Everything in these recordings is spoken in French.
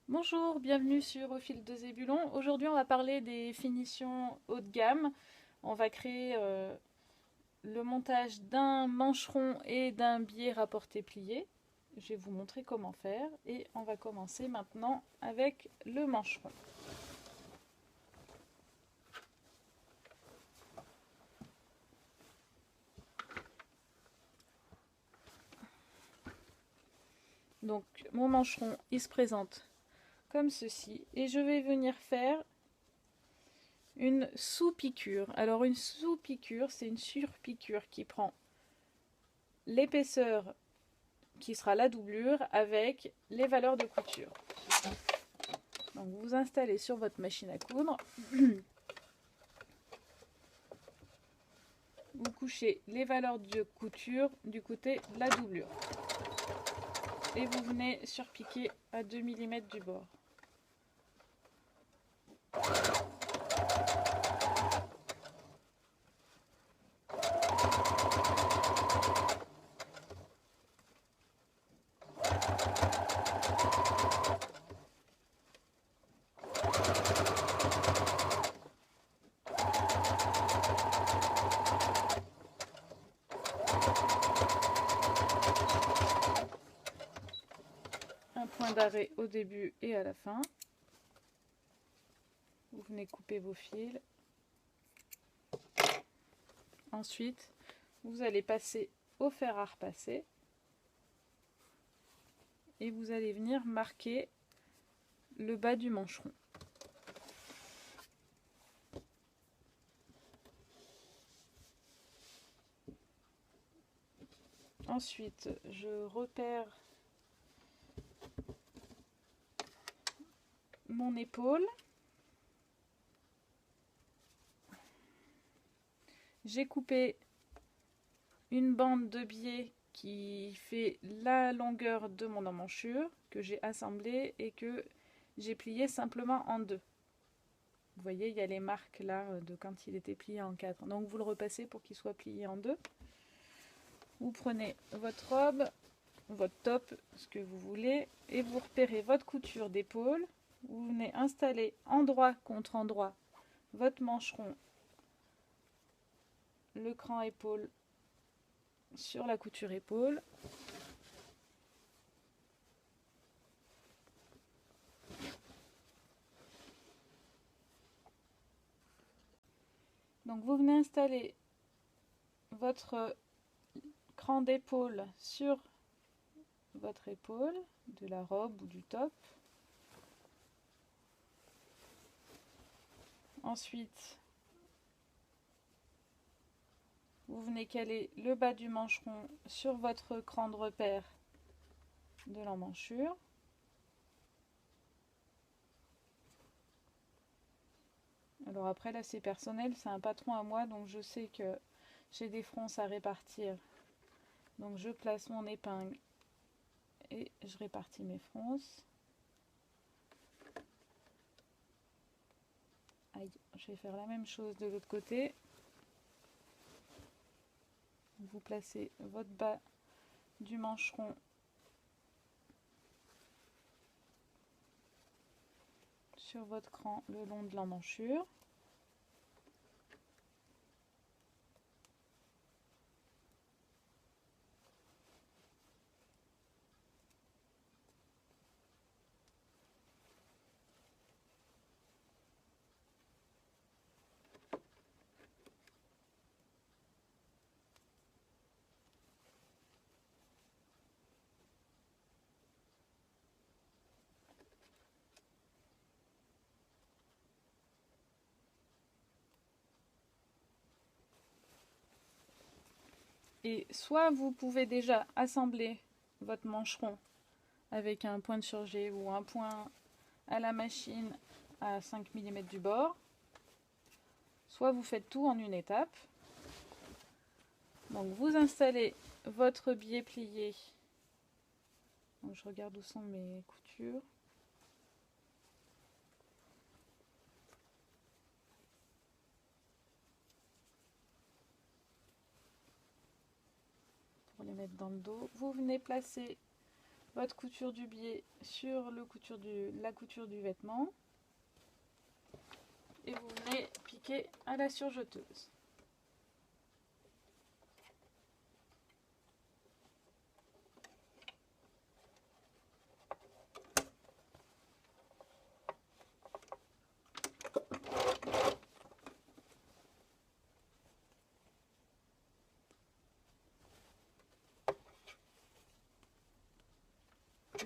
Bonjour, bienvenue sur Au fil de Zébulon. Aujourd'hui, on va parler des finitions haut de gamme. On va créer le montage d'un mancheron et d'un biais rapporté plié. Je vais vous montrer comment faire et on va commencer maintenant avec le mancheron. Donc mon mancheron, il se présente comme ceci et je vais venir faire une sous-piqûre. Alors une sous-piqûre, c'est une sur-piqûre qui prend l'épaisseur qui sera la doublure avec les valeurs de couture. Donc vous installez sur votre machine à coudre, vous couchez les valeurs de couture du côté de la doublure et vous venez surpiquer à 2 mm du bord. Un point d'arrêt au début et à la fin. Vous venez couper vos fils. Ensuite, vous allez passer au fer à repasser et vous allez venir marquer le bas du mancheron. Ensuite, je repère mon épaule. J'ai coupé une bande de biais qui fait la longueur de mon emmanchure que j'ai assemblée et que j'ai plié simplement en deux. Vous voyez, il y a les marques là de quand il était plié en quatre. Donc vous le repassez pour qu'il soit plié en deux. Vous prenez votre robe, votre top, ce que vous voulez, et vous repérez votre couture d'épaule. Vous venez installer endroit contre endroit votre mancheron, le cran épaule sur la couture épaule. Donc vous venez installer votre cran d'épaule sur votre épaule de la robe ou du top. Ensuite, vous venez caler le bas du mancheron sur votre cran de repère de l'emmanchure. Alors après là c'est personnel, c'est un patron à moi, donc je sais que j'ai des fronces à répartir. Donc je place mon épingle et je répartis mes fronces. Aïe, je vais faire la même chose de l'autre côté. Vous placez votre bas du mancheron sur votre cran le long de l'emmanchure. Et soit vous pouvez déjà assembler votre mancheron avec un point de surjet ou un point à la machine à 5 mm du bord, soit vous faites tout en une étape. Donc vous installez votre biais plié. Donc je regarde où sont mes coutures. Pour les mettre dans le dos. Vous venez placer votre couture du biais sur la couture du vêtement et vous venez piquer à la surjeteuse.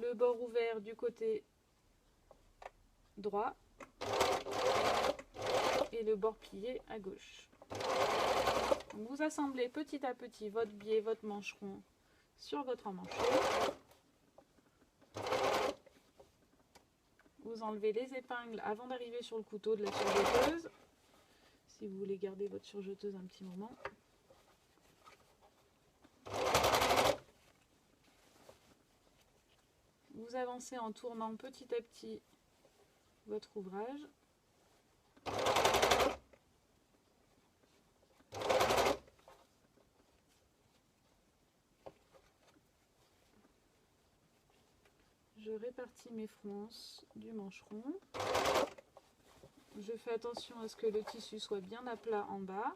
Le bord ouvert du côté droit et le bord plié à gauche. Donc vous assemblez petit à petit votre biais, votre mancheron sur votre emmanché. Vous enlevez les épingles avant d'arriver sur le couteau de la surjeteuse, si vous voulez garder votre surjeteuse un petit moment. Vous avancez en tournant petit à petit votre ouvrage. Je répartis mes fronces du mancheron. Je fais attention à ce que le tissu soit bien à plat en bas.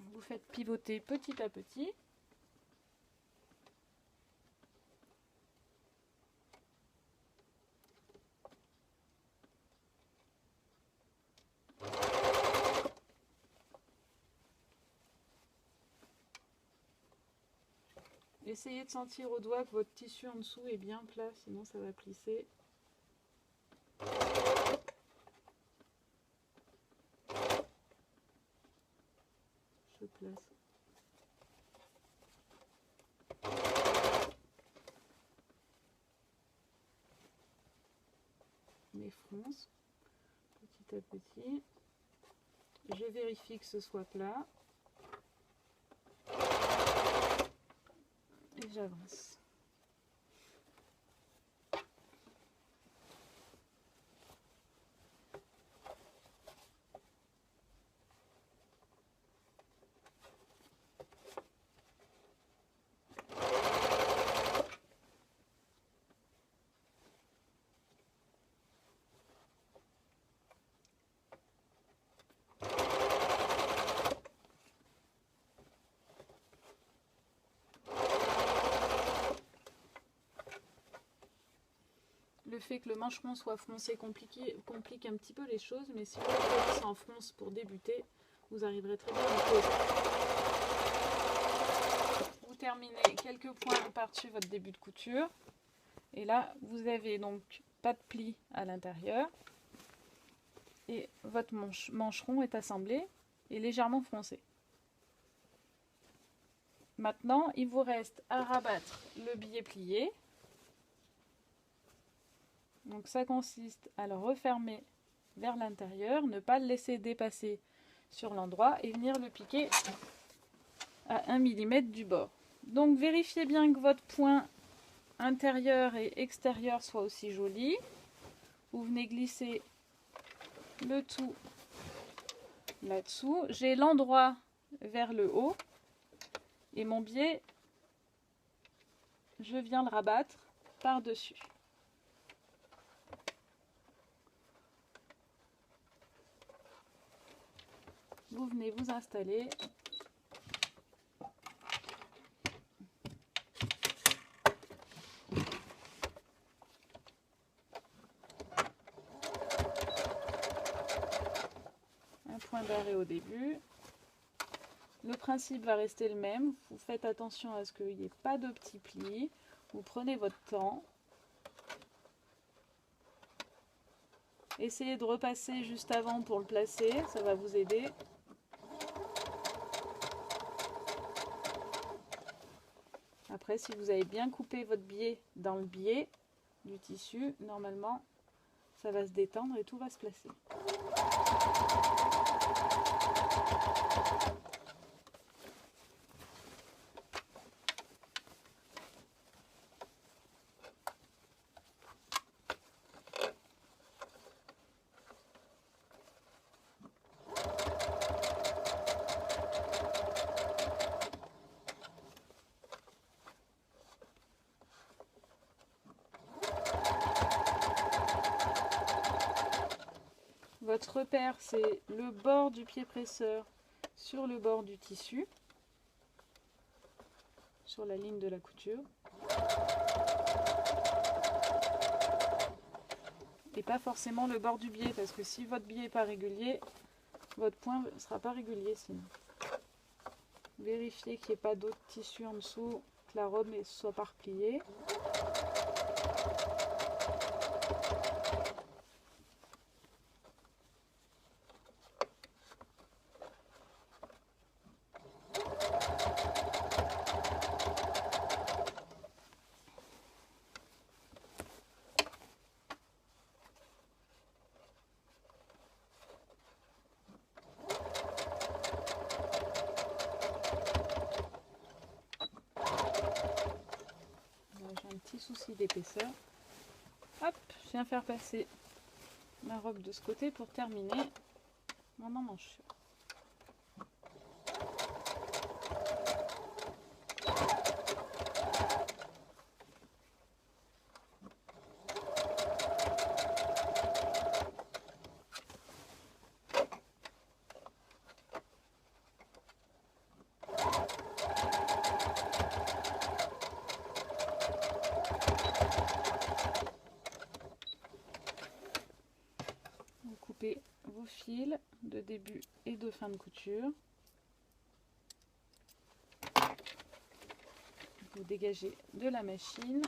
Vous faites pivoter petit à petit. Essayez de sentir au doigt que votre tissu en dessous est bien plat, sinon ça va plisser. Je place. Mes fronces, petit à petit. Je vérifie que ce soit plat. Et j'avance. Le fait que le mancheron soit froncé complique un petit peu les choses, mais si vous faites sans fronce pour débuter, vous arriverez très bien à le poser. Vous terminez quelques points par-dessus votre début de couture. Et là, vous avez donc pas de pli à l'intérieur. Et votre mancheron est assemblé et légèrement froncé. Maintenant, il vous reste à rabattre le billet plié. Donc ça consiste à le refermer vers l'intérieur, ne pas le laisser dépasser sur l'endroit et venir le piquer à 1 mm du bord. Donc vérifiez bien que votre point intérieur et extérieur soit aussi joli. Vous venez glisser le tout là-dessous. J'ai l'endroit vers le haut et mon biais, je viens le rabattre par-dessus. Vous venez vous installer. Un point d'arrêt au début. Le principe va rester le même. Vous faites attention à ce qu'il n'y ait pas de petits plis. Vous prenez votre temps. Essayez de repasser juste avant pour le placer, ça va vous aider. Après, si vous avez bien coupé votre biais dans le biais du tissu, normalement, ça va se détendre et tout va se placer. votre repère, c'est le bord du pied presseur sur le bord du tissu, sur la ligne de la couture. Et pas forcément le bord du biais, parce que si votre biais n'est pas régulier, votre point ne sera pas régulier sinon. Vérifiez qu'il n'y ait pas d'autres tissus en dessous, que la robe ne soit pas repliée. J'ai un petit souci d'épaisseur. Hop, je viens faire passer ma robe de ce côté pour terminer mon emmanchure. Coupez vos fils de début et de fin de couture. Vous dégagez de la machine.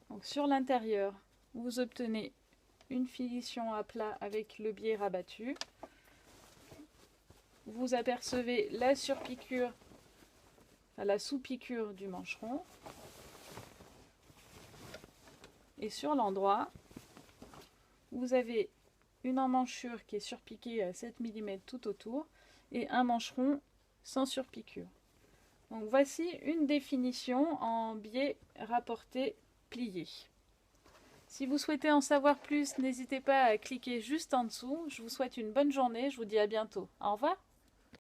Donc sur l'intérieur, vous obtenez une finition à plat avec le biais rabattu. Vous apercevez la surpiqûre, la sous-piqûre du mancheron. Et sur l'endroit, vous avez une emmanchure qui est surpiquée à 7 mm tout autour et un mancheron sans surpiqûre. Donc voici une définition en biais rapporté plié. Si vous souhaitez en savoir plus, n'hésitez pas à cliquer juste en dessous. Je vous souhaite une bonne journée, je vous dis à bientôt. Au revoir.